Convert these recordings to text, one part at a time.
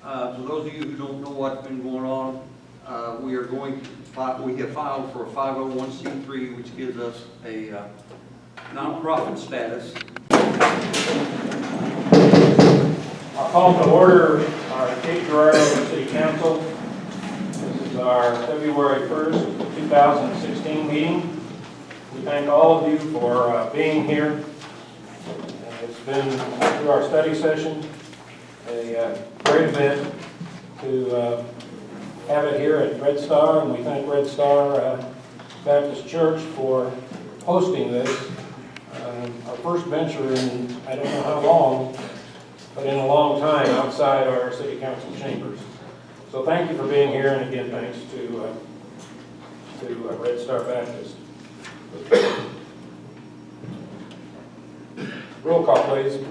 For those of you who don't know what's been going on, we are going to we have filed for a 501c3, which gives us a nonprofit status. I'll call to order our Cape Girardeau City Council. This is our February 1st, 2016 meeting. We thank all of you for being here. It's been, through our study session, a great event to have it here at Red Star, and we thank Red Star Baptist Church for hosting this. Our first venture in I don't know how long, but in a long time outside our city council chambers. So thank you for being here, and again, thanks to Red Star Baptist. Roll call, please.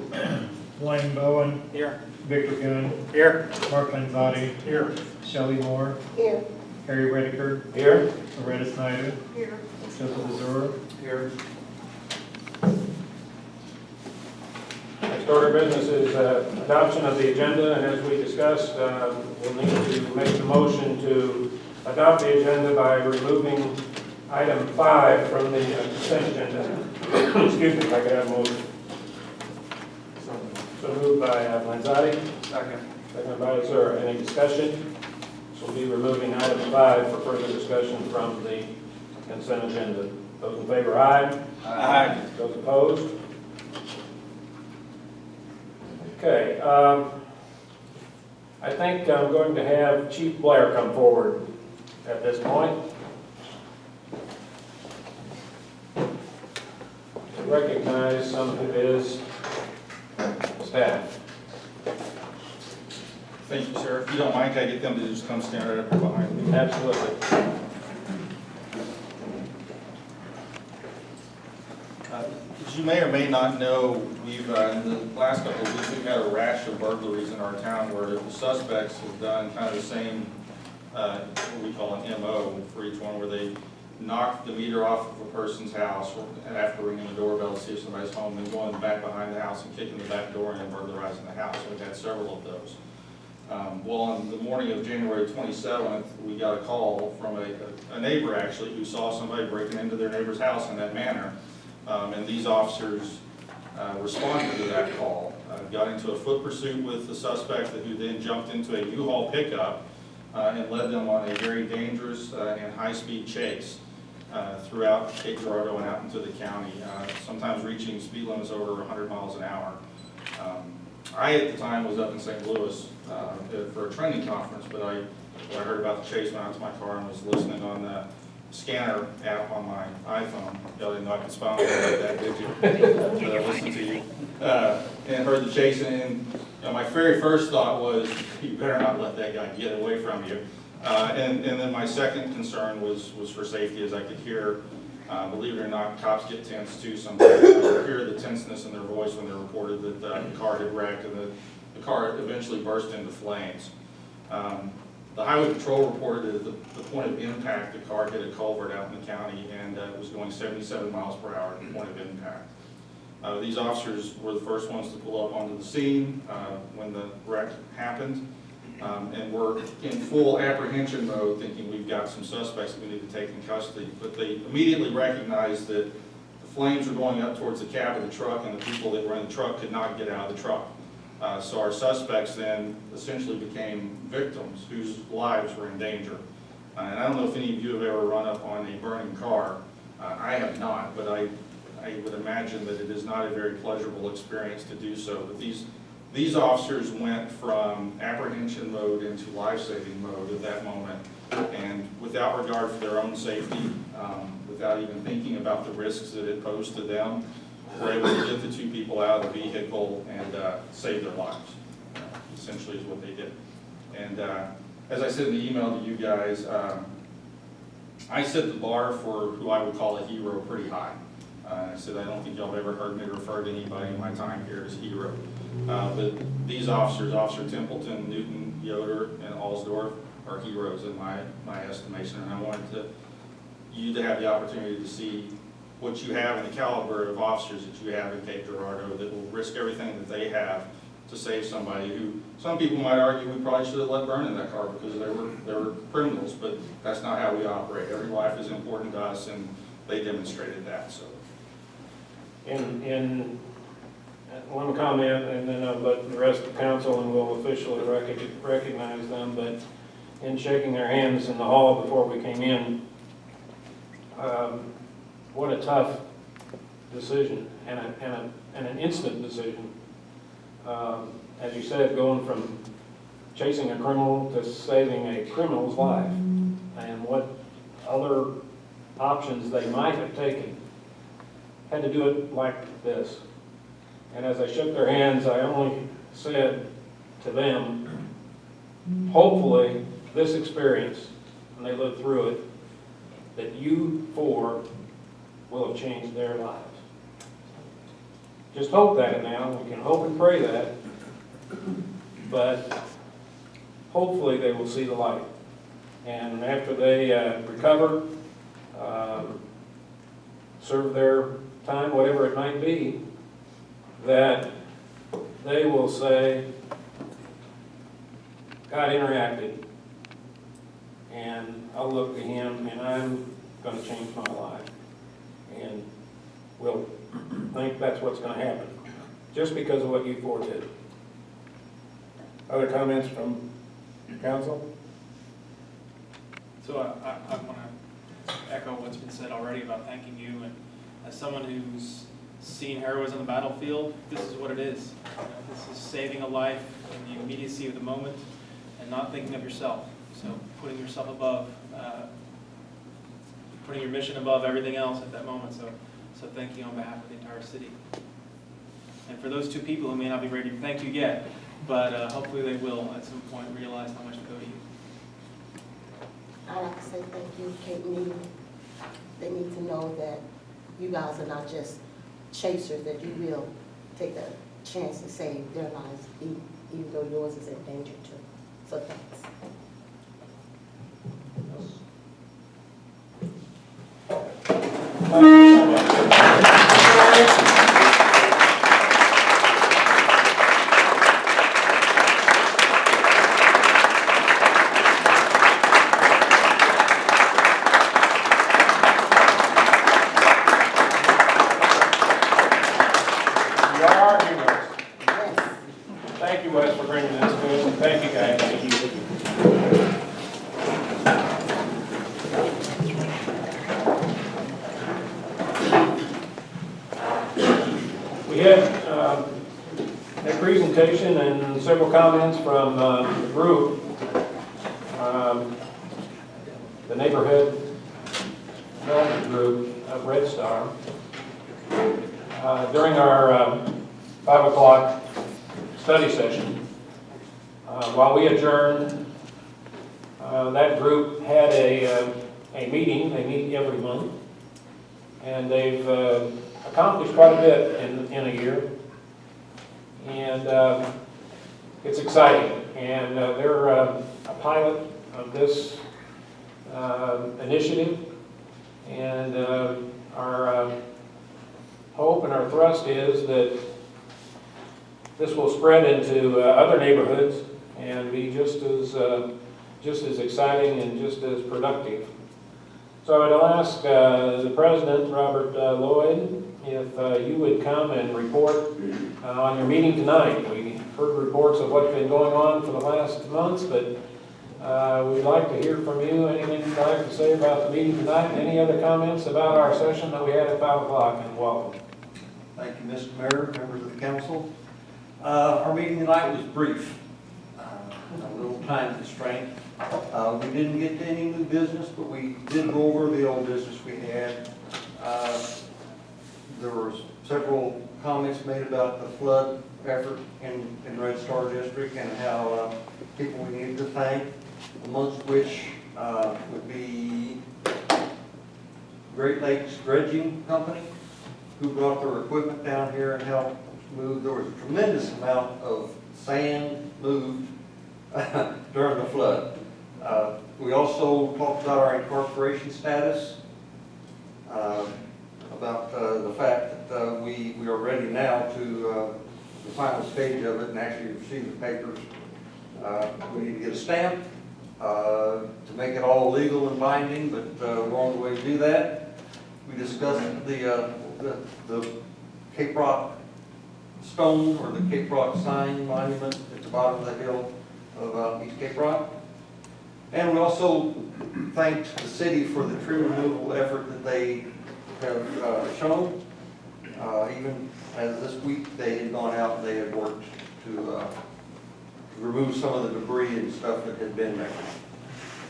Blaine Bowen. Here. Victor Gunn. Here. Mark Lanzotti. Here. Shelley Moore. Here. Harry Rediker. Here. Loretta Snyder. Here. Joseph Azura. Here. Next order of business is adoption of the agenda, and as we discussed, we'll need to make the motion to adopt the agenda by removing item 5 from the consent agenda. Excuse me, if I could have a motion. So moved by Lanzotti. Second. Second by Azura. Any discussion? This will be removing item 5 for further discussion from the consent agenda. Those in favor, aye. Aye. Those opposed? Okay. I think I'm going to have Chief Blair come forward at this point to recognize some of his staff. Thank you, sir. If you don't mind, can I get them to just come stand right up here behind me? Absolutely. As you may or may not know, we've, in the last couple of weeks, we've had a rash of burglaries in our town where the suspects have done kind of the same, what we call an MO for each one, where they knock the meter off of a person's house after ringing the doorbell to see if somebody's home, then going back behind the house and kicking the back door in and burglarizing the house. We've had several of those. Well, on the morning of January 27th, we got a call from a neighbor, actually, who saw somebody breaking into their neighbor's house in that manner. And these officers responded to that call, got into a foot pursuit with the suspect, who then jumped into a U-Haul pickup and led them on a very dangerous and high-speed chase throughout Cape Girardeau and out into the county, sometimes reaching speed limits over 100 miles an hour. I, at the time, was up in St. Louis for a training conference, but when I heard about the chase, went out to my car and was listening on the scanner app on my iPhone. Y'all didn't know I could spy on you like that, did you? But I listened to you and heard the chase, and my very first thought was, you better not let that guy get away from you. And then my second concern was for safety, as I could hear, believe it or not, cops get tense too sometimes. I could hear the tenseness in their voice when they reported that the car had wrecked and the car eventually burst into flames. The Highway Patrol reported that at the point of impact, the car hit a culvert out in the county, and it was going 77 miles per hour at the point of impact. These officers were the first ones to pull up onto the scene when the wreck happened, and were in full apprehension mode, thinking we've got some suspects that we need to take in custody. But they immediately recognized that the flames were going up towards the cab of the truck, and the people that were in the truck could not get out of the truck. So our suspects then essentially became victims whose lives were in danger. And I don't know if any of you have ever run up on a burning car. I have not, but I would imagine that it is not a very pleasurable experience to do so. But these officers went from apprehension mode into life-saving mode at that moment, and without regard for their own safety, without even thinking about the risks that it posed to them, were able to get the two people out of the vehicle and save their lives, essentially is what they did. And as I said in the email to you guys, I set the bar for who I would call a hero pretty high. I said I don't think y'all have ever heard me refer to anybody in my time here as hero. But these officers, Officer Templeton, Newton, Yoder, and Alsdorf, are heroes in my estimation, and I wanted you to have the opportunity to see what you have and the caliber of officers that you have in Cape Girardeau that will risk everything that they have to save somebody who, some people might argue we probably should have let burn in that car because they were criminals, but that's not how we operate. Every life is important to us, and they demonstrated that, so. In one comment, and then I'll let the rest of the council, and we'll officially recognize them, but in shaking their hands in the hall before we came in, what a tough decision, and an instant decision. As you said, going from chasing a criminal to saving a criminal's life, and what other options they might have taken, had to do it like this. And as I shook their hands, I only said to them, hopefully this experience, when they live through it, that you four will have changed their lives. Just hope that now. We can hope and pray that. But hopefully they will see the light. And after they recover, serve their time, whatever it might be, that they will say, God interacted, and I'll look to Him, and I'm going to change my life. And we'll think that's what's going to happen, just because of what you four did. Other comments from council? So I want to echo what's been said already about thanking you, and as someone who's seen heroism on the battlefield, this is what it is. This is saving a life in the immediacy of the moment and not thinking of yourself. So putting yourself above, putting your mission above everything else at that moment. So thank you on behalf of the entire city. And for those two people who may not be ready to thank you yet, but hopefully they will at some point realize how much they owe you. I'd like to say thank you, Cape Meeting. They need to know that you guys are not just chasers, that you will take a chance to save their lives, even though yours is in danger too. So thanks. You are heroes. Yes. Thank you, Wes, for bringing this to us, and thank you, guys. Thank you. We had a presentation and several comments from the group, the neighborhood development group of Red Star. During our 5 o'clock study session, while we adjourned, that group had a meeting. They meet every month, and they've accomplished quite a bit in a year, and it's exciting. And they're a pilot of this initiative, and our hope and our thrust is that this will spread into other neighborhoods and be just as exciting and just as productive. So I'd ask the president, Robert Lloyd, if you would come and report on your meeting tonight. We heard reports of what's been going on for the last months, but we'd like to hear from you. Anything you'd like to say about the meeting tonight? Any other comments about our session that we had at 5 o'clock? And welcome. Thank you, Mr. Mayor, members of the council. Our meeting tonight was brief, a little time constraint. We didn't get to any new business, but we did go over the old business we had. There were several comments made about the flood effort in Red Star District and how people we needed to thank, amongst which would be Great Lakes Dredging Company, who brought their equipment down here and helped move. There was a tremendous amount of sand moved during the flood. We also talked about our incorporation status, about the fact that we are ready now to the final stage of it and actually receive the papers. We need to get a stamp to make it all legal and binding, but we're on the way to do that. We discussed the Cape Rock stone or the Cape Rock sign monument at the bottom of the hill of East Cape Rock. And we also thanked the city for the tree removal effort that they have shown. Even as this week, they had gone out and they had worked to remove some of the debris and stuff that had been there.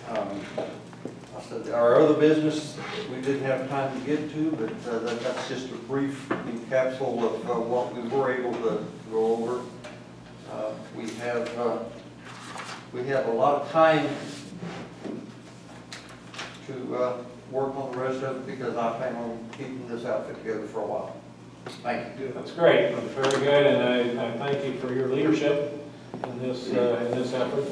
I said, our other business, we didn't have time to get to, but that's just a brief capsule of what we were able to go over. We have a lot of time to work on the rest of it because I plan on keeping this outfit together for a while. Thank you. That's great, that's very good, and I thank you for your leadership in this effort.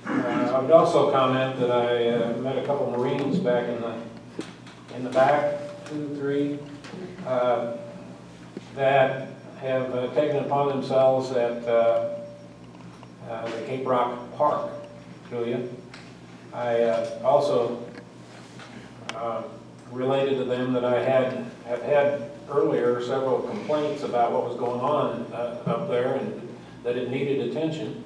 I would also comment that I met a couple Marines back in the back, 2, 3, that have taken it upon themselves at the Cape Rock Park, Julia. I also related to them that I have had earlier several complaints about what was going on up there and that it needed attention.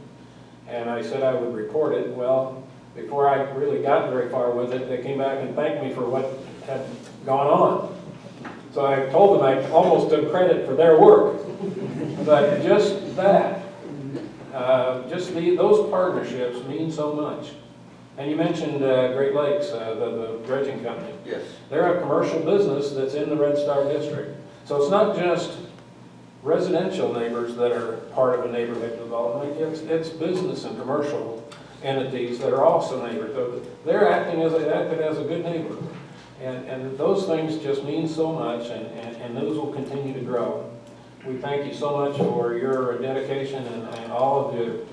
And I said I would report it. Well, before I really got very far with it, they came back and thanked me for what had gone on. So I told them I almost took credit for their work. But just that, those partnerships mean so much. And you mentioned Great Lakes, the dredging company. Yes. They're a commercial business that's in the Red Star District. So it's not just residential neighbors that are part of a neighborhood development. It's business and commercial entities that are also neighbors. So they're acting as a good neighbor. And those things just mean so much, and those will continue to grow. We thank you so much for your dedication and all of the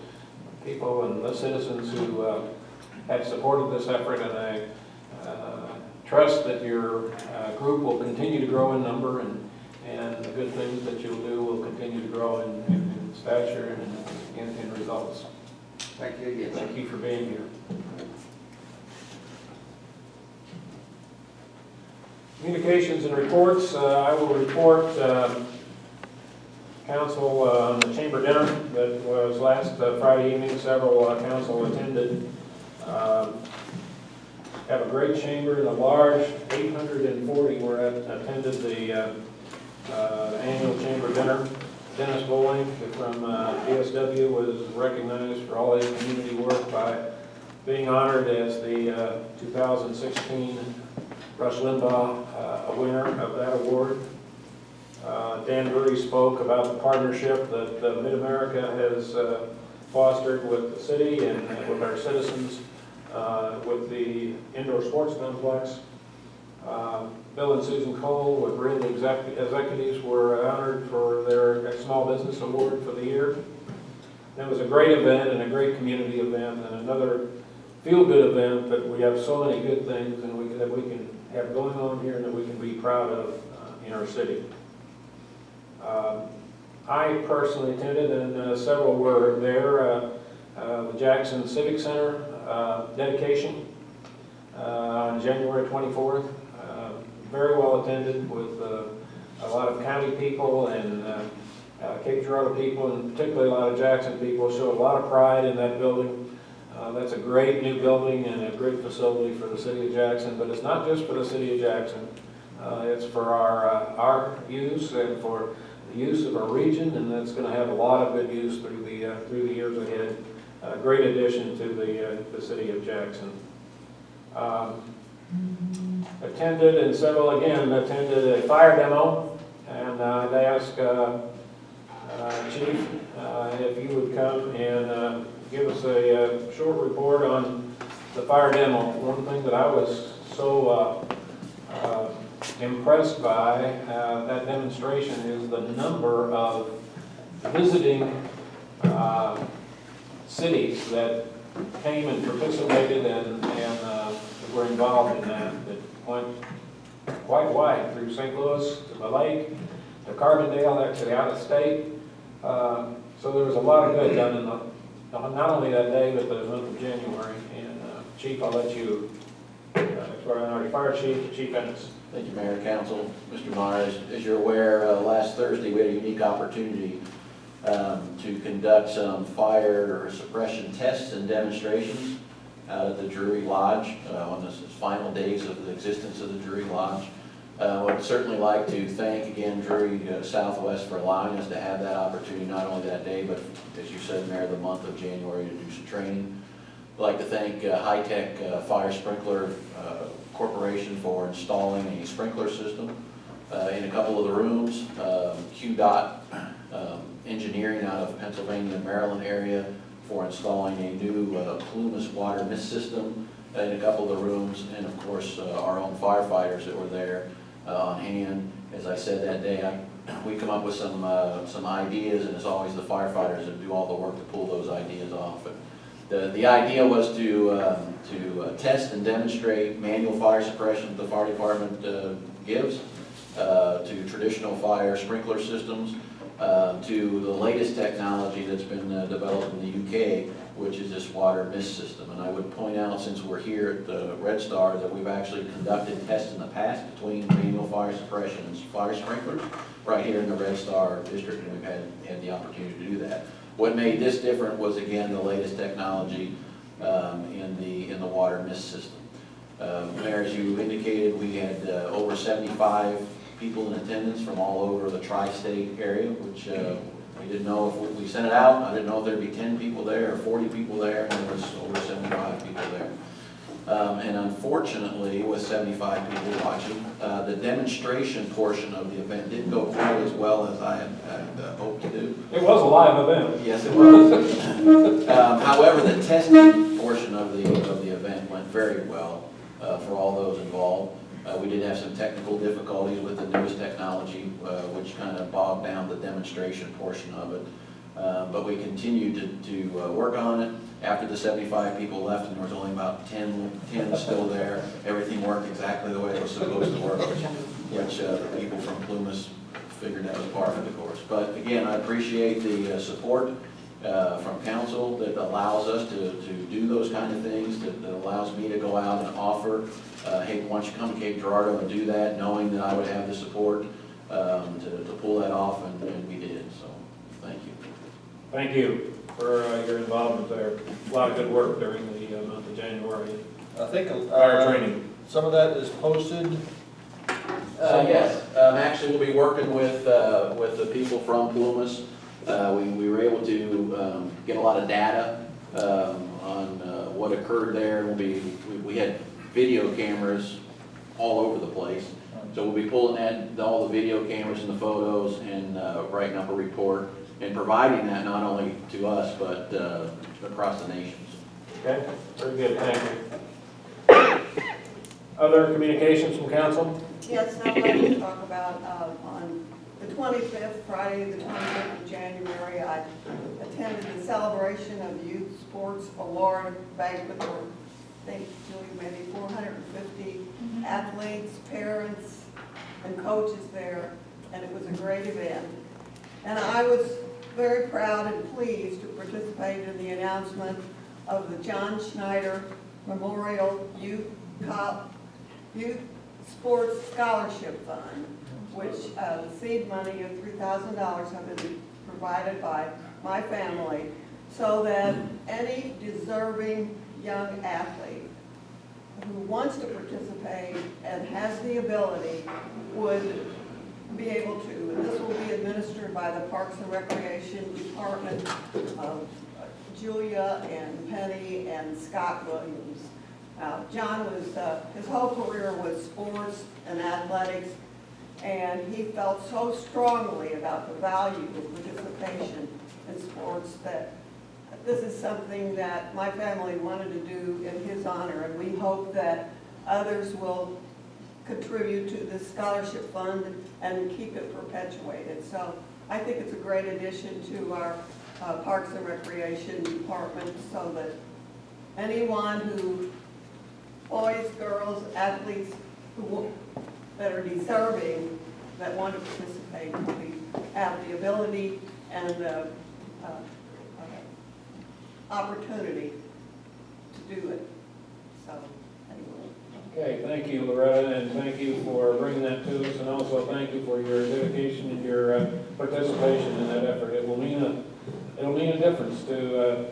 people and the citizens who have supported this effort, and I trust that your group will continue to grow in number, and the good things that you'll do will continue to grow in stature and in results. Thank you again. Thank you for being here. Communications and reports. I will report council on the chamber dinner that was last Friday evening. Several council attended. Have a great chamber and a large 840 attended the annual chamber dinner. Dennis Bowling from DSW was recognized for all his community work by being honored as the 2016 Rush Limbaugh winner of that award. Dan Drury spoke about the partnership that Mid-America has fostered with the city and with our citizens with the indoor sports complex. Bill and Susan Cole with Real Executives were honored for their Small Business Award for the year. It was a great event and a great community event and another feel-good event that we have so many good things and that we can have going on here and that we can be proud of in our city. I personally attended, and several were there, the Jackson Civic Center dedication on January 24th. Very well attended with a lot of county people and Cape Girardeau people, and particularly a lot of Jackson people, showed a lot of pride in that building. That's a great new building and a great facility for the city of Jackson, but it's not just for the city of Jackson. It's for our use and for the use of our region, and that's going to have a lot of good use through the years ahead. Great addition to the city of Jackson. Attended a fire demo, and they asked Chief if you would come and give us a short report on the fire demo. One thing that I was so impressed by that demonstration is the number of visiting cities that came and participated and were involved in that. It went quite wide through St. Louis to the lake to Carbondale, actually out of state. So there was a lot of good done in not only that day, but the month of January. And Chief, I'll let you, explain our Fire Chief, Chief Ennis. Thank you, Mayor, Council. Mr. Myers, as you're aware, last Thursday we had a unique opportunity to conduct some fire suppression tests and demonstrations out at the Drury Lodge on the final days of the existence of the Drury Lodge. I would certainly like to thank again Drury Southwest for allowing us to have that opportunity, not only that day, but as you said, Mayor, the month of January to do some training. I'd like to thank High Tech Fire Sprinkler Corporation for installing a sprinkler system in a couple of the rooms. QDOT Engineering out of Pennsylvania and Maryland area for installing a new Plumas water mist system in a couple of the rooms, and of course our own firefighters that were there on hand. As I said that day, we come up with some ideas, and it's always the firefighters that do all the work to pull those ideas off. The idea was to test and demonstrate manual fire suppression that the fire department gives to traditional fire sprinkler systems, to the latest technology that's been developed in the UK, which is this water mist system. And I would point out, since we're here at the Red Star, that we've actually conducted tests in the past between manual fire suppression and fire sprinklers right here in the Red Star district, and we've had the opportunity to do that. What made this different was, again, the latest technology in the water mist system. Mayor, as you indicated, we had over 75 people in attendance from all over the tri-state area, which we didn't know if we sent it out. I didn't know if there'd be 10 people there or 40 people there, and there was over 75 people there. And unfortunately, with 75 people watching, the demonstration portion of the event didn't go quite as well as I had hoped to do. It was a live event. Yes, it was. However, the testing portion of the event went very well for all those involved. We did have some technical difficulties with the newest technology, which kind of bogged down the demonstration portion of it. But we continued to work on it. After the 75 people left, and there was only about 10 still there, everything worked exactly the way it was supposed to work, which the people from Plumas figured that was par for the course. But again, I appreciate the support from council that allows us to do those kind of things, that allows me to go out and offer, hey, why don't you come to Cape Girardeau and do that, knowing that I would have the support to pull that off, and we did. So thank you. Thank you for your involvement there. A lot of good work during the month of January. I think Fire training. some of that is posted. Yes, actually we'll be working with the people from Plumas. We were able to get a lot of data on what occurred there. We had video cameras all over the place. So we'll be pulling all the video cameras and the photos and writing up a report and providing that not only to us, but across the nations. Okay, very good, thank you. Other communications from council? Yes, I'd like to talk about on the 25th, Friday, the 25th of January, I attended the celebration of the Youth Sports Award banquet for, I think, Julie, maybe 450 athletes, parents, and coaches there, and it was a great event. And I was very proud and pleased to participate in the announcement of the John Schneider Memorial Youth Sports Scholarship Fund, which the seed money of $3,000 have been provided by my family, so that any deserving young athlete who wants to participate and has the ability would be able to. And this will be administered by the Parks and Recreation Department of Julia and Penny and Scott Williams. John was, his whole career was sports and athletics, and he felt so strongly about the value of participation in sports that this is something that my family wanted to do in his honor, and we hope that others will contribute to this scholarship fund and keep it perpetuated. So I think it's a great addition to our Parks and Recreation Department, so that anyone who, boys, girls, athletes that are deserving, that want to participate, have the ability and opportunity to do it. So, anyway. Okay, thank you, Loretta, and thank you for bringing that to us, and also thank you for your dedication and your participation in that effort. It will mean a difference to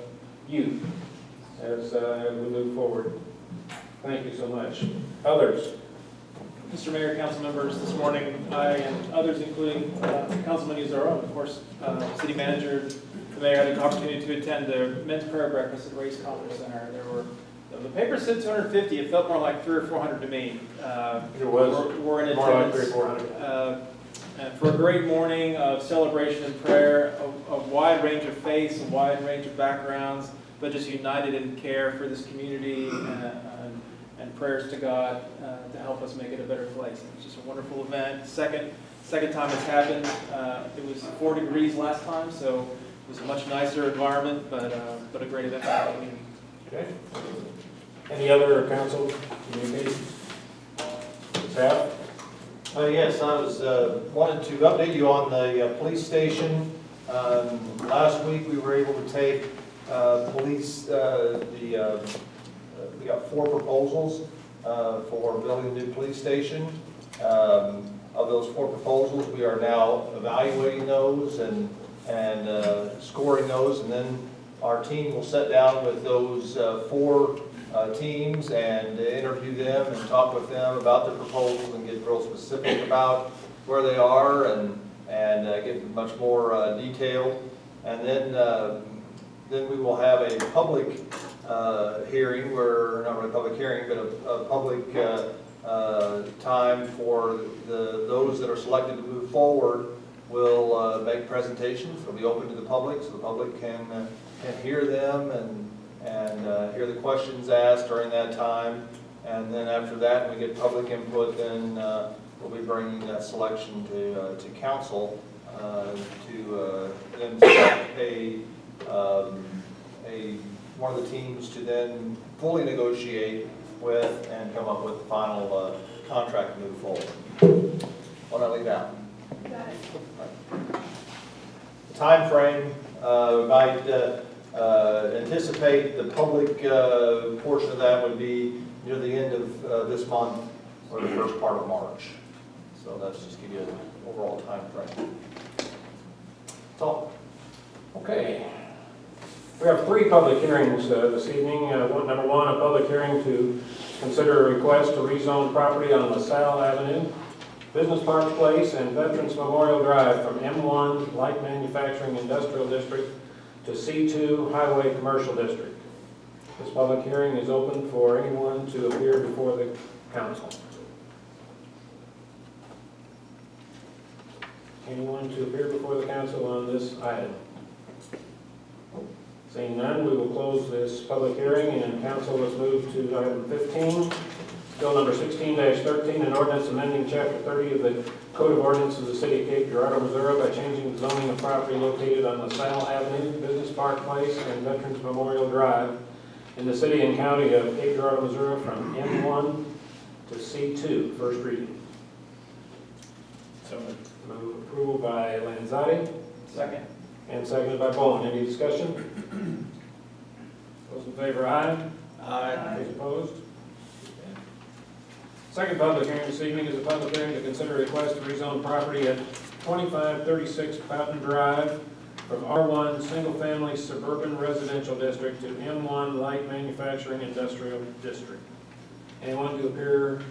youth as we move forward. Thank you so much. Others? Mr. Mayor, council members, this morning, I and others, including Councilman Uzaro, of course, city manager, the mayor, had an opportunity to attend the men's prayer breakfast at Race Conference Center. There were, the paper said 250, it felt more like 300 or 400 to me. It was were in more like attendance. 300 or 400. And for a great morning of celebration and prayer, a wide range of faiths, a wide range of backgrounds, but just united in care for this community and prayers to God to help us make it a better place. It was just a wonderful event. Second time it's happened. It was 4 degrees last time, so it was a much nicer environment, but a great event for the community. Okay. Any other council communications? Staff? Yes, I was, wanted to update you on the police station. Last week, we were able to take police, we got 4 proposals for building a new police station. Of those 4 proposals, we are now evaluating those and scoring those, and then our team will sit down with those 4 teams and interview them and talk with them about the proposals and get real specific about where they are and get much more detail. And then we will have a public hearing, where, not really a public hearing, but a public time for those that are selected to move forward will make presentations. It'll be open to the public, so the public can hear them and hear the questions asked during that time. And then after that, when we get public input, then we'll be bringing that selection to council to then select one of the teams to then fully negotiate with and come up with the final contract to move forward. What did I leave out? The time frame, we might anticipate the public portion of that would be near the end of this month or the first part of March. So that's just give you an overall time frame. That's all. Okay. We have 3 public hearings this evening. Number 1, a public hearing to consider a request to rezone property on LaSalle Avenue, Business Park Place, and Veterans Memorial Drive from M1 Light Manufacturing Industrial District to C2 Highway Commercial District. This public hearing is open for anyone to appear before the council. Anyone to appear before the council on this item? Seeing none, we will close this public hearing, and council, let's move to item 15. Bill number 16-13, an ordinance amending chapter 30 of the Code of Ordinances of the City of Cape Girardeau, Missouri by changing the zoning of property located on LaSalle Avenue, Business Park Place, and Veterans Memorial Drive in the city and county of Cape Girardeau, Missouri from M1 to C2. First reading. So moved. Move approval by Lanzatti. Second. And seconded by Bowen. Any discussion? Those in favor, aye. Aye. Those opposed? Second public hearing this evening is a public hearing to consider a request to rezone property at 2536 Fountain Drive from R1 Single Family Suburban Residential District to M1 Light Manufacturing Industrial District. Anyone to appear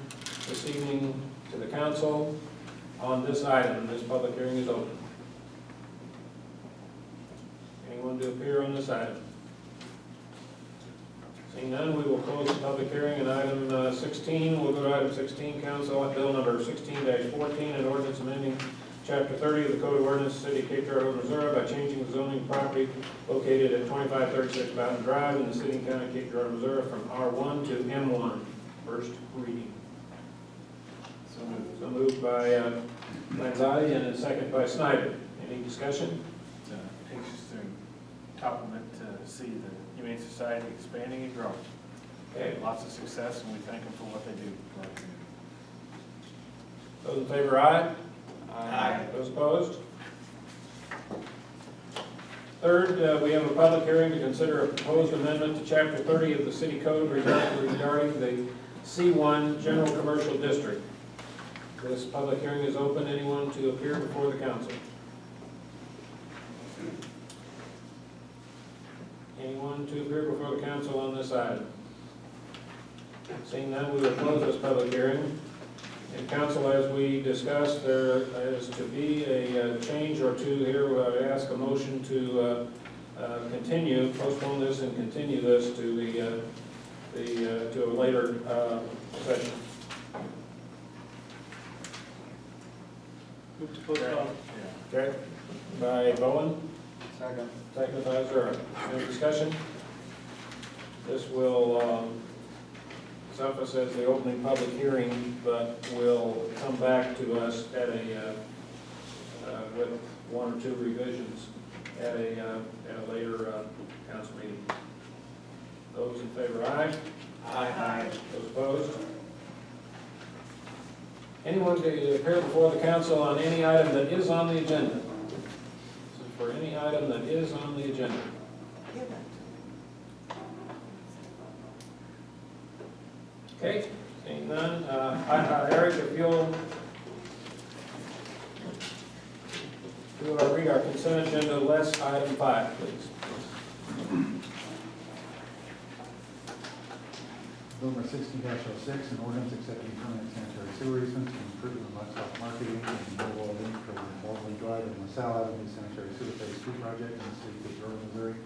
this evening to the council on this item? This public hearing is open. Anyone to appear on this item? Seeing none, we will close the public hearing. And item 16, we'll go to item 16, council, bill number 16-14, an ordinance amending chapter 30 of the Code of Ordinances of the City of Cape Girardeau, Missouri by changing the zoning of property located at 2536 Fountain Drive in the city and county of Cape Girardeau, Missouri from R1 to M1. First reading. So moved by Lanzatti and a second by Snyder. Any discussion? It's anxious to compliment to see the Humane Society expanding and growing. Okay. Lots of success, and we thank them for what they do for our community. Those in favor, aye. Aye. Those opposed? Third, we have a public hearing to consider a proposed amendment to Chapter 30 of the City Code regarding the C1 General Commercial District. This public hearing is open. Anyone to appear before the council? Anyone to appear before the council on this item? Seeing none, we will close this public hearing. And council, as we discussed, there is to be a change or two here. We would ask a motion to continue, postpone this and continue this to to a later session. Move to postpone. Okay, by Bowen, Second. seconded by Zura. Any discussion? This will suffice as the opening public hearing, but will come back to us at with one or two revisions at a later council meeting. Those in favor, aye. Aye. Those opposed? Anyone to appear before the council on any item that is on the agenda? This is for any item that is on the agenda. Okay, seeing none. Eric, if you'll read our consent agenda, less item 5, please. Bill number 16-06, an ordinance accepting permanent sanitary sewer easements from improvement of livestock marketing and Millwall Link for the Baldwin Drive and LaSalle Avenue sanitary sewer phase 2 project in the city of Cape Girardeau, Missouri.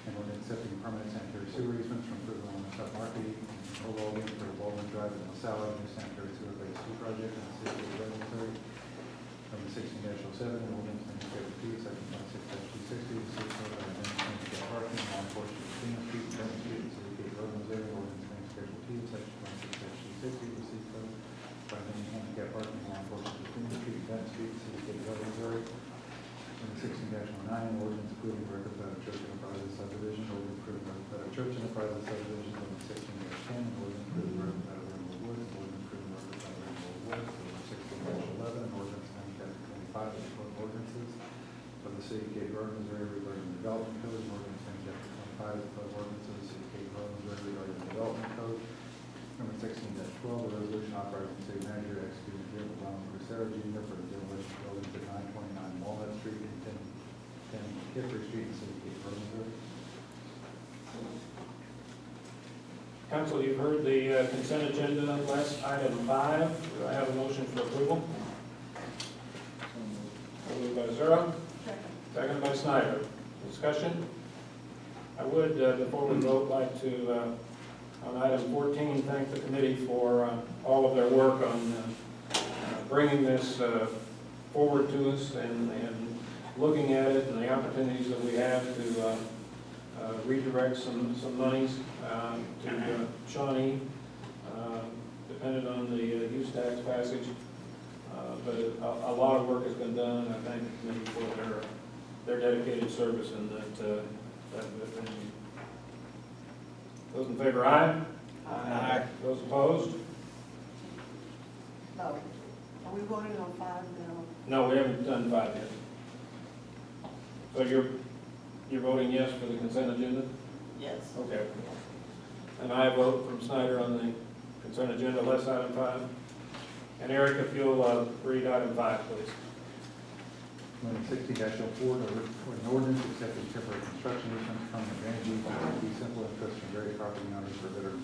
An ordinance accepting permanent sanitary sewer easements from improvement of livestock marketing and Millwall Link for the Baldwin Drive and LaSalle Avenue sanitary sewer phase 2 project in the city of Cape Girardeau, Missouri. Number 16-07, an ordinance amending Schedule P, Section 26-260, the city code by amending handicap parking along portions of Phoenix Street and Bennett Street in the city of Cape Girardeau, Missouri. Ordinance amending Schedule T, Section 26-260, the city code by amending handicap parking along portions of Phoenix Street and Bennett Street in the city of Cape Girardeau, Missouri. Number 16-09, an ordinance approving the records of church enterprises subdivision, ordinance approving the records of church enterprises subdivision. Number 16-10, an ordinance approving the records of Rainbow Woods, ordinance approving the records of Rainbow Woods. Number 16-11, an ordinance amending chapter 25 of the code of ordinances of the city of Cape Girardeau, Missouri regarding the development code, and ordinance amending chapter 25 of the code of ordinances of the city of Cape Girardeau, Missouri regarding the development code. Number 16-12, a resolution authorizing the city manager to execute an agreement with Ronald Crucero Jr. for the demolition of buildings at 929 Walnut Street and 10 Hickory Street in the city of Cape Girardeau, Missouri. Council, you've heard the consent agenda, less item 5. Do I have a motion for approval? Moved by Zura, seconded by Snyder. Discussion? I would, before we vote, like to, on item 14, thank the committee for all of their work on bringing this forward to us and looking at it and the opportunities that we have to redirect some monies to Shawnee, dependent on the use tax passage. But a lot of work has been done, and I thank the committee for their dedicated service in that venue. Those in favor, aye? Aye. Those opposed? No. Are we voting on 5 now? No, we haven't done 5 yet. So you're voting yes for the consent agenda? Yes. Okay. And I vote from Snyder on the consent agenda, less item 5. And Eric, if you'll read item 5, please. Number 16-04, an ordinance accepting temporary construction easements from the Grand G be simple interest from various property owners for Veteran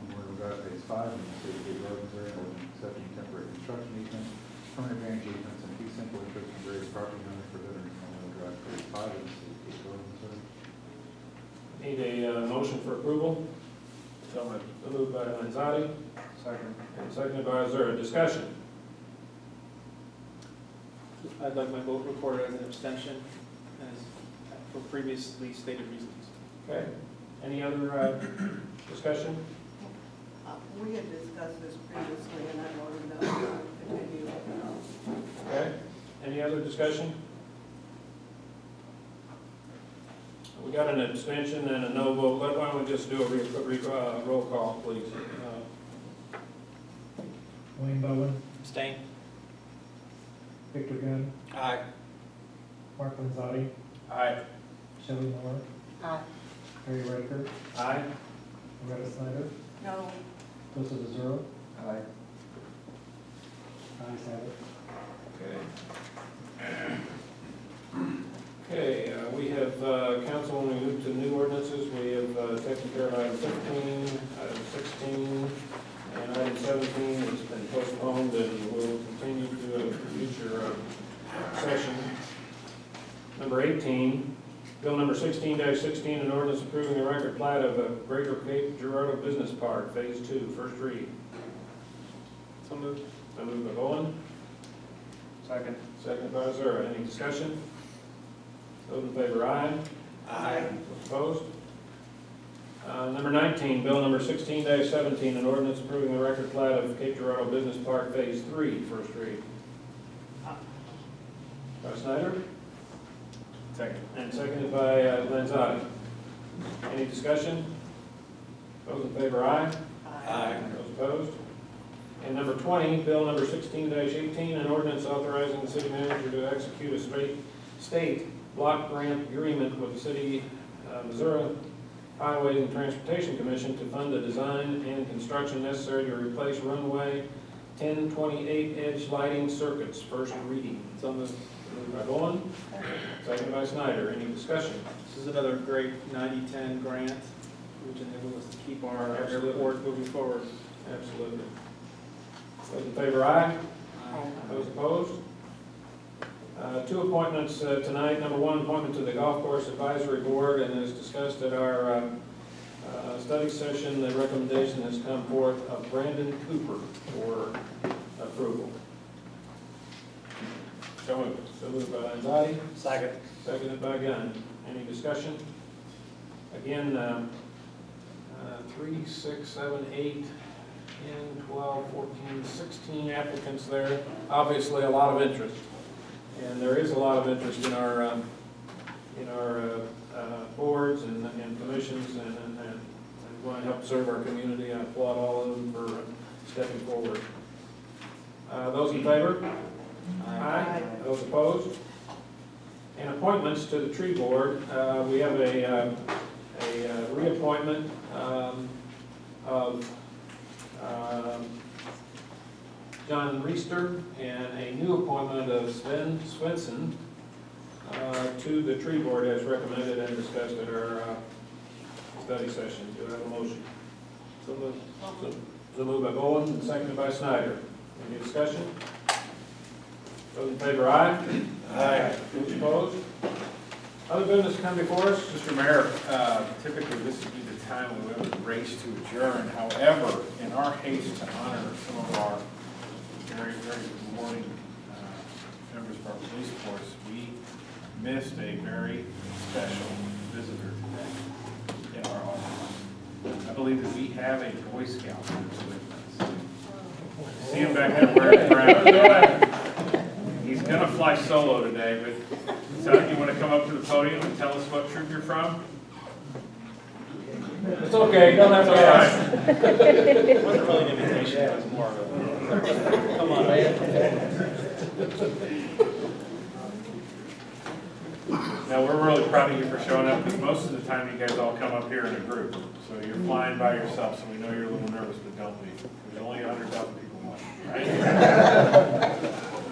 Memorial Drive Phase 5 in the city of Cape Girardeau, Missouri. Ordinance accepting temporary construction easements from the Grand G and be simple interest from various property owners for Veteran Memorial Drive Phase 5 in the city of Cape Girardeau, Missouri. Need a motion for approval? So moved. Moved by Lanzati Second. and seconded by Azura. Discussion? I'd like my vote recorded as an abstention, as for previously stated reasons. Okay. Any other discussion? We had discussed this previously, and I wanted to continue. Okay. Any other discussion? We got an abstention and a no vote. Why don't we just do a roll call, please? Wayne Bowen, Abstain? Victor Gunn, Aye. Mark Lanzati, Aye. Shelley Moore, Aye. Harry Redford, Aye. Loretta Snyder, No, Joseph Azura. Aye. Ayes have it. Okay, we have, council, when we move to new ordinances, we have taken care of item 15, item 16, and item 17 has been postponed and will continue to a future session. Number 18, bill number 16-16, an ordinance approving the record plat of Greater Cape Girardeau Business Park, Phase 2, first read. So moved. So moved by Bowen, Second. second by Azura. Any discussion? Those in favor, aye. Aye. Opposed? Number 19, bill number 16-17, an ordinance approving the record plat of Cape Girardeau Business Park Phase 3, first read. By Snyder, Second. and seconded by Lanzadi. Any discussion? Those in favor, aye. Aye. Those opposed? And number 20, bill number 16-18, an ordinance authorizing the city manager to execute a state block grant agreement with the city Missouri Highways and Transportation Commission to fund the design and construction necessary to replace runway 1028 edge lighting circuits, first reading. So moved. Moved by Bowen, seconded by Snyder. Any discussion? This is another great 90-10 grant, which enables us to keep our Absolutely. airport moving forward. Absolutely. Those in favor, aye. Those opposed? Two appointments tonight. Number one, appointment to the Golf Course Advisory Board, and as discussed at our study session, the recommendation has come forth of Brandon Cooper for approval. So moved. So moved by Lanzadi, Second. seconded by Gunn. Any discussion? Again, 3, 6, 7, 8, 10, 12, 14, 16 applicants there. Obviously, a lot of interest. And there is a lot of interest in our boards and commissions and want to help serve our community. I applaud all of them for stepping forward. Those in favor? Aye. Those opposed? And appointments to the tree board. We have a reappointment of John Reister and a new appointment of Sven Swenson to the tree board as recommended and discussed at our study session. Do I have a motion? So moved. So moved by Bowen and seconded by Snyder. Any discussion? Those in favor, aye. Aye. Those opposed? Other business come before us? Mr. Mayor, typically this would be the time when we would race to adjourn. However, in our haste to honor some of our very, very morning members of our police force, we missed a very special visitor today in our office. I believe that we have a Boy Scout who's with us. See him back there wearing brown. He's gonna fly solo today, but son, you wanna come up to the podium and tell us what troop you're from? It's okay, don't have to ask. It wasn't really an invitation, it was more of a, come on, Now, we're really proud of you for showing up, because most of the time you guys all come up here in a group. So you're flying by yourself, so we know you're a little nervous, but don't be. There's only 100,000 people watching, right?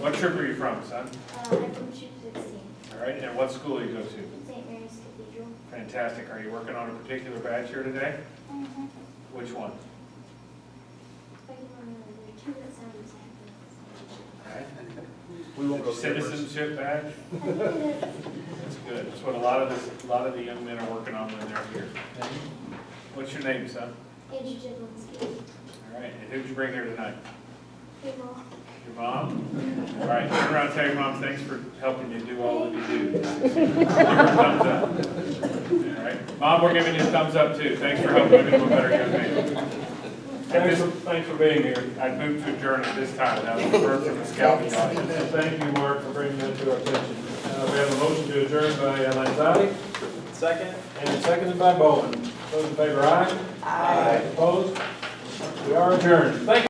What troop are you from, son? I'm from Troop 16, All right, and what school do you go to? St. Mary's Cathedral. Fantastic. Are you working on a particular badge here today? Mm-hmm. Which one? There are two that sound exactly All right. We won't go Citizenship badge? the same. That's good. That's what a lot of the young men are working on when they're here. What's your name, son? Andrew Jablinski. All right, and who'd you bring here tonight? Hey, Mom. Your mom? All right, turn around and tell your mom thanks for helping you do all that you do. Give her a thumbs up. All right, Mom, we're giving you a thumbs up too. Thanks for helping me become a better young man. Thanks for being here. I'd move to adjourn at this time. That was first from the scouting audience. Thank you, Mark, for bringing that to our attention. We have a motion to adjourn by Lanzadi, second? and seconded by Bowen. Those in favor, aye. Aye. Opposed? We are adjourned. Thank you.